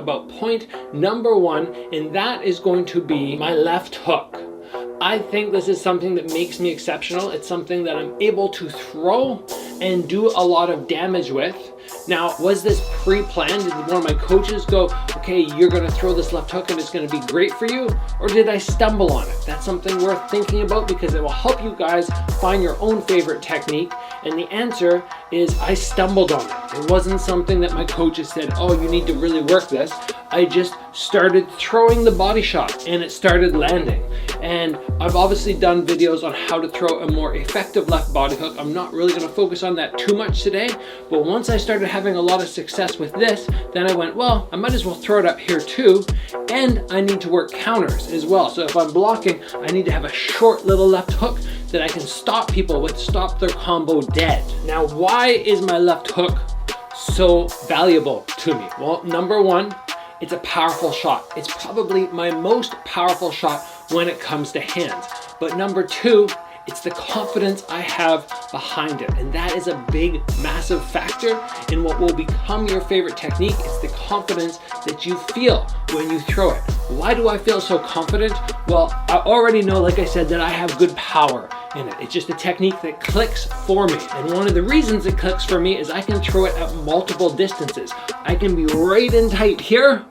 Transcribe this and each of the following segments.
about point number 1, and that is going to be my left hook. I think this is something that makes me exceptional. It's something that I'm able to throw and do a lot of damage with. Now, was this pre-planned? Did one of my coaches go, okay, you're gonna throw this left hook and it's gonna be great for you? Or did I stumble on it? That's something worth thinking about because it will help you guys find your own favorite technique. And the answer is I stumbled on it. It wasn't something that my coaches said, oh, you need to really work this. I just started throwing the body shot and it started landing. And I've obviously done videos on how to throw a more effective left body hook. I'm not really gonna focus on that too much today, but once I started having a lot of success with this, then I went, well, I might as well throw it up here too, and I need to work counters as well. So if I'm blocking, I need to have a short little left hook that I can stop people with, stop their combo dead. Now, why is my left hook so valuable to me? Well, number 1, it's a powerful shot. It's probably my most powerful shot when it comes to hands. But number 2, it's the confidence I have behind it. And that is a big, massive factor in what will become your favorite technique. It's the confidence that you feel when you throw it. Why do I feel so confident? Well, I already know, like I said, that I have good power in it. It's just a technique that clicks for me. And one of the reasons it clicks for me is I can throw it at multiple distances. I can be right in tight here,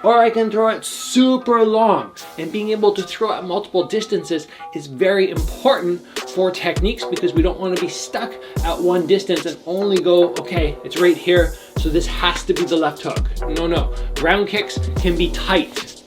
or I can throw it super long. And being able to throw at multiple distances is very important for techniques because we don't want to be stuck at one distance and only go, okay, it's right here, so this has to be the left hook. No. Ground kicks can be tight.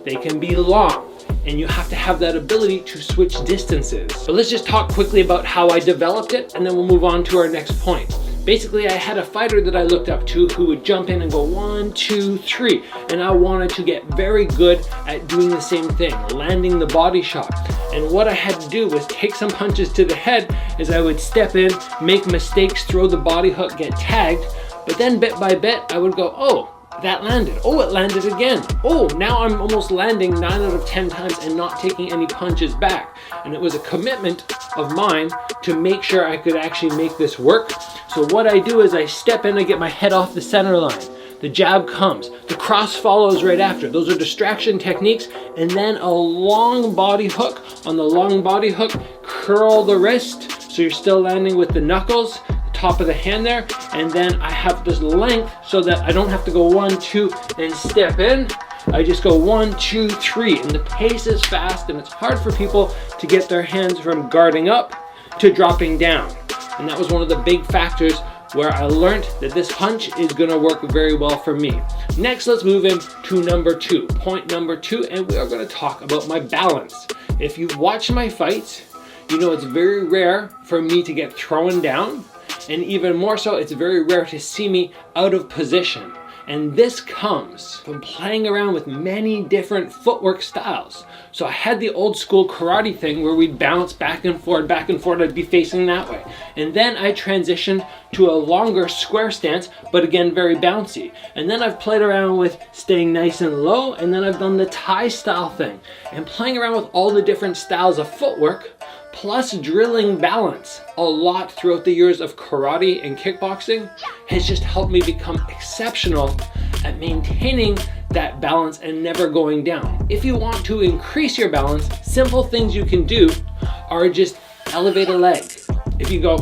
They can be long. And you have to have that ability to switch distances. So let's just talk quickly about how I developed it, and then we'll move on to our next point. Basically, I had a fighter that I looked up to who would jump in and go 1, 2, 3. And I wanted to get very good at doing the same thing, landing the body shot. And what I had to do was take some punches to the head as I would step in, make mistakes, throw the body hook, get tagged. But then bit by bit, I would go, oh, that landed. Oh, it landed again. Oh, now I'm almost landing 9 out of 10 times and not taking any punches back. And it was a commitment of mine to make sure I could actually make this work. So what I do is I step in, I get my head off the center line. The jab comes, the cross follows right after. Those are distraction techniques. And then a long body hook. On the long body hook, curl the wrist so you're still landing with the knuckles, top of the hand there, and then I have this length so that I don't have to go 1, 2 and step in. I just go 1, 2, 3, and the pace is fast, and it's hard for people to get their hands from guarding up to dropping down. And that was one of the big factors where I learned that this punch is gonna work very well for me. Next, let's move into number 2, point number 2, and we are gonna talk about my balance. If you've watched my fights, you know it's very rare for me to get thrown down. And even more so, it's very rare to see me out of position. And this comes from playing around with many different footwork styles. So I had the old school karate thing where we'd bounce back and forth, I'd be facing that way. And then I transitioned to a longer square stance, but again, very bouncy. And then I've played around with staying nice and low, and then I've done the Thai style thing. And playing around with all the different styles of footwork, plus drilling balance a lot throughout the years of karate and kickboxing has just helped me become exceptional at maintaining that balance and never going down. If you want to increase your balance, simple things you can do are just elevate a leg. If you go,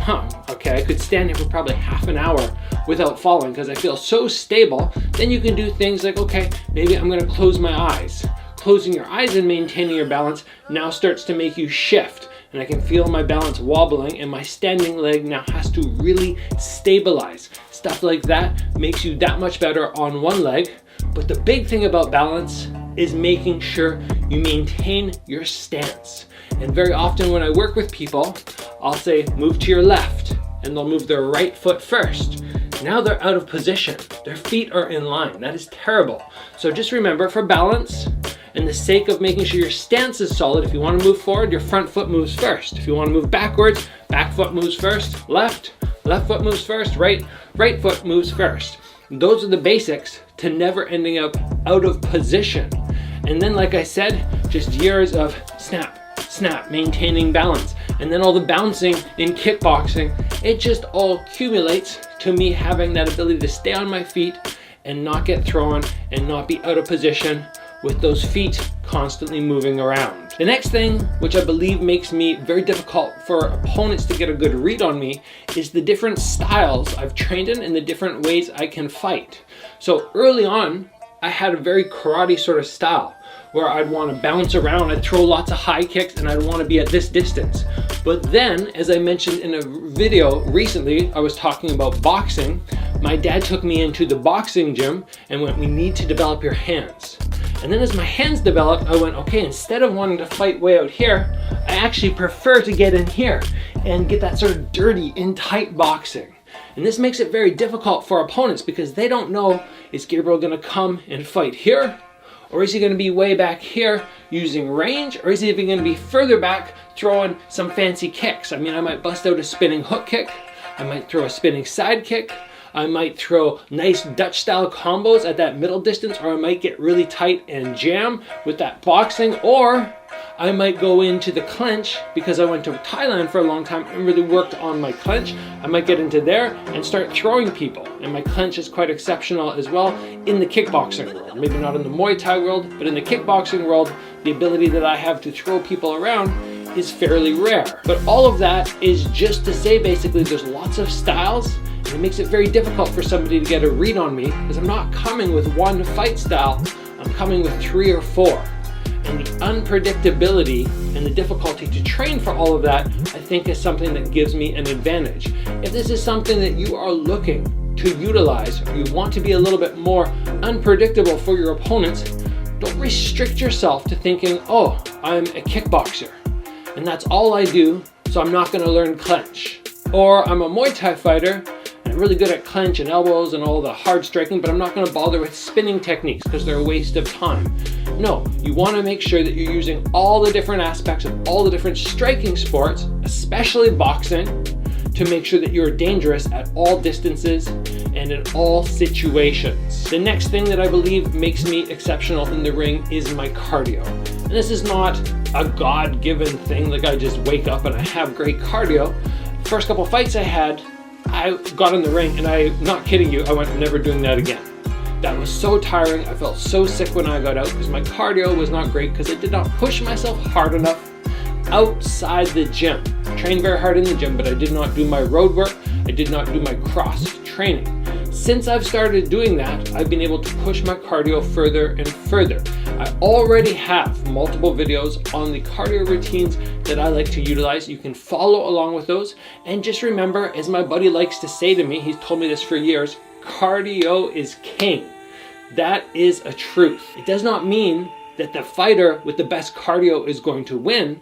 okay, I could stand here for probably half an hour without falling because I feel so stable, then you can do things like, okay, maybe I'm gonna close my eyes. Closing your eyes and maintaining your balance now starts to make you shift. And I can feel my balance wobbling, and my standing leg now has to really stabilize. Stuff like that makes you that much better on one leg. But the big thing about balance is making sure you maintain your stance. And very often when I work with people, I'll say, move to your left, and they'll move their right foot first. Now they're out of position. Their feet are in line. That is terrible. So just remember, for balance, and the sake of making sure your stance is solid, if you want to move forward, your front foot moves first. If you want to move backwards, back foot moves first. Left foot moves first. Right foot moves first. Those are the basics to never ending up out of position. And then, like I said, just years of snap, maintaining balance. And then all the bouncing in kickboxing, it just all accumulates to me having that ability to stay on my feet and not get thrown and not be out of position with those feet constantly moving around. The next thing, which I believe makes me very difficult for opponents to get a good read on me, is the different styles I've trained in and the different ways I can fight. So early on, I had a very karate sort of style where I'd want to bounce around, I'd throw lots of high kicks, and I'd want to be at this distance. But then, as I mentioned in a video recently, I was talking about boxing. My dad took me into the boxing gym and went, we need to develop your hands. And then as my hands developed, I went, okay, instead of wanting to fight way out here, I actually prefer to get in here and get that sort of dirty, in tight boxing. And this makes it very difficult for opponents because they don't know, is Gabriel gonna come and fight here? Or is he gonna be way back here using range? Or is he even gonna be further back throwing some fancy kicks? I mean, I might bust out a spinning hook kick. I might throw a spinning side kick. I might throw nice Dutch style combos at that middle distance, or I might get really tight and jam with that boxing, or I might go into the clinch because I went to Thailand for a long time and really worked on my clinch. I might get into there and start throwing people. And my clinch is quite exceptional as well in the kickboxing world. Maybe not in the Muay Thai world, but in the kickboxing world, the ability that I have to throw people around is fairly rare. But all of that is just to say basically there's lots of styles. It makes it very difficult for somebody to get a read on me because I'm not coming with one fight style, I'm coming with 3 or 4. And the unpredictability and the difficulty to train for all of that, I think is something that gives me an advantage. If this is something that you are looking to utilize, or you want to be a little bit more unpredictable for your opponents, don't restrict yourself to thinking, oh, I'm a kickboxer and that's all I do, so I'm not gonna learn clinch. Or I'm a Muay Thai fighter, I'm really good at clinch and elbows and all the hard striking, but I'm not going to bother with spinning techniques because they're a waste of time. No, you want to make sure that you're using all the different aspects of all the different striking sports, especially boxing, to make sure that you're dangerous at all distances and in all situations. The next thing that I believe makes me exceptional in the ring is my cardio. And this is not a God-given thing, like I just wake up and I have great cardio. First couple fights I had, I got in the ring and I'm not kidding you, I went, I'm never doing that again. That was so tiring. I felt so sick when I got out because my cardio was not great because I did not push myself hard enough outside the gym. I trained very hard in the gym, but I did not do my road work. I did not do my cross training. Since I've started doing that, I've been able to push my cardio further and further. I already have multiple videos on the cardio routines that I like to utilize. You can follow along with those. And just remember, as my buddy likes to say to me, he's told me this for years, cardio is king. That is a truth. It does not mean that the fighter with the best cardio is going to win,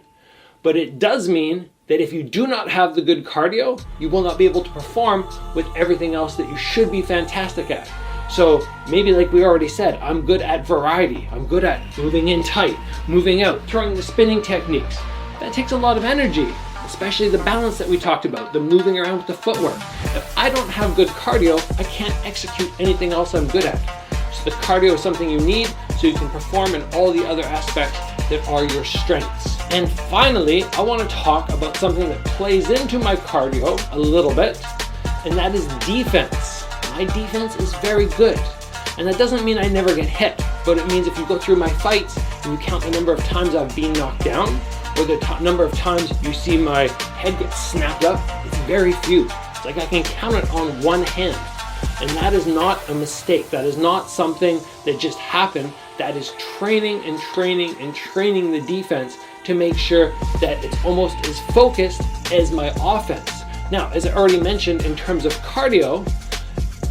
but it does mean that if you do not have the good cardio, you will not be able to perform with everything else that you should be fantastic at. So maybe like we already said, I'm good at variety. I'm good at moving in tight, moving out, throwing the spinning techniques. That takes a lot of energy, especially the balance that we talked about, the moving around with the footwork. If I don't have good cardio, I can't execute anything else I'm good at. So the cardio is something you need so you can perform in all the other aspects that are your strengths. And finally, I want to talk about something that plays into my cardio a little bit, and that is defense. My defense is very good. And that doesn't mean I never get hit, but it means if you go through my fights and you count the number of times I've been knocked down, or the number of times you see my head get snapped up, it's very few. It's like I can count it on one hand. And that is not a mistake. That is not something that just happened. That is training and training and training the defense to make sure that it's almost as focused as my offense. Now, as I already mentioned, in terms of cardio,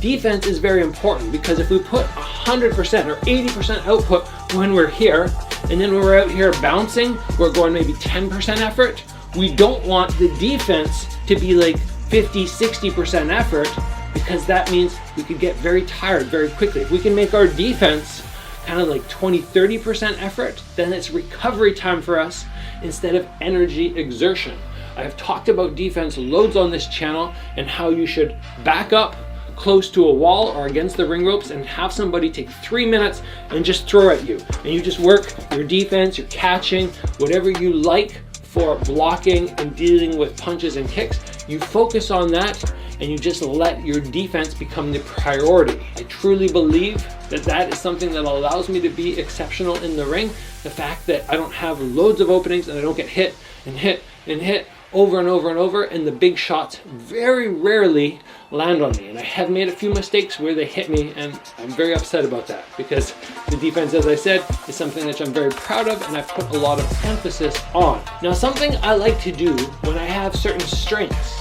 defense is very important because if we put 100% or 80% output when we're here, and then when we're out here bouncing, we're going maybe 10% effort, we don't want the defense to be like 50, 60% effort, because that means we could get very tired very quickly. If we can make our defense kind of like 20, 30% effort, then it's recovery time for us instead of energy exertion. I have talked about defense loads on this channel and how you should back up close to a wall or against the ring ropes and have somebody take 3 minutes and just throw at you. And you just work your defense, your catching, whatever you like for blocking and dealing with punches and kicks. You focus on that and you just let your defense become the priority. I truly believe that that is something that allows me to be exceptional in the ring. The fact that I don't have loads of openings and I don't get hit and hit and hit over and over and over, and the big shots very rarely land on me. And I have made a few mistakes where they hit me, and I'm very upset about that, because the defense, as I said, is something that I'm very proud of and I've put a lot of emphasis on. Now, something I like to do when I have certain strengths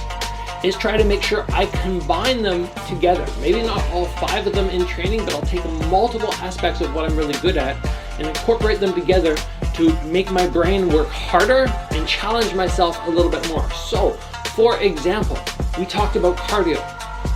is try to make sure I combine them together. Maybe not all 5 of them in training, but I'll take multiple aspects of what I'm really good at and incorporate them together to make my brain work harder and challenge myself a little bit more. So, for example, we talked about cardio,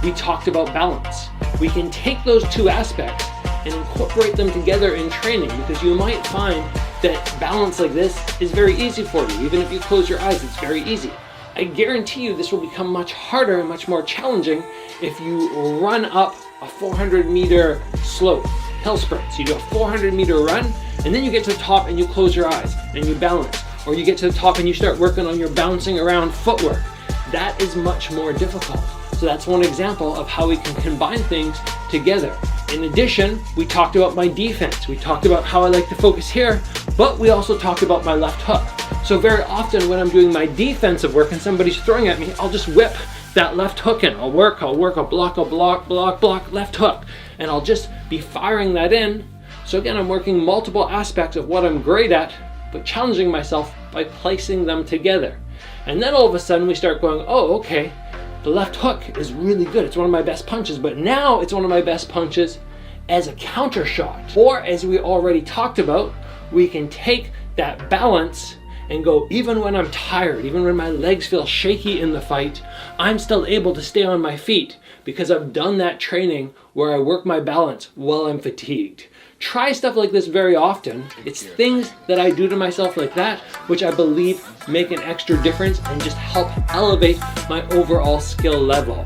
we talked about balance. We can take those 2 aspects and incorporate them together in training, because you might find that balance like this is very easy for you. Even if you close your eyes, it's very easy. I guarantee you this will become much harder and much more challenging if you run up a 400-meter slope, hill sprints. You do a 400-meter run, and then you get to the top and you close your eyes and you balance. Or you get to the top and you start working on your bouncing around footwork. That is much more difficult. So that's one example of how we can combine things together. In addition, we talked about my defense. We talked about how I like to focus here, but we also talked about my left hook. So very often when I'm doing my defensive work and somebody's throwing at me, I'll just whip that left hook in. I'll work, I'll block, left hook. And I'll just be firing that in. So again, I'm working multiple aspects of what I'm great at, but challenging myself by placing them together. And then all of a sudden we start going, oh, okay, the left hook is really good. It's one of my best punches, but now it's one of my best punches as a counter shot. Or as we already talked about, we can take that balance and go, even when I'm tired, even when my legs feel shaky in the fight, I'm still able to stay on my feet because I've done that training where I work my balance while I'm fatigued. Try stuff like this very often. It's things that I do to myself like that, which I believe make an extra difference and just help elevate my overall skill level.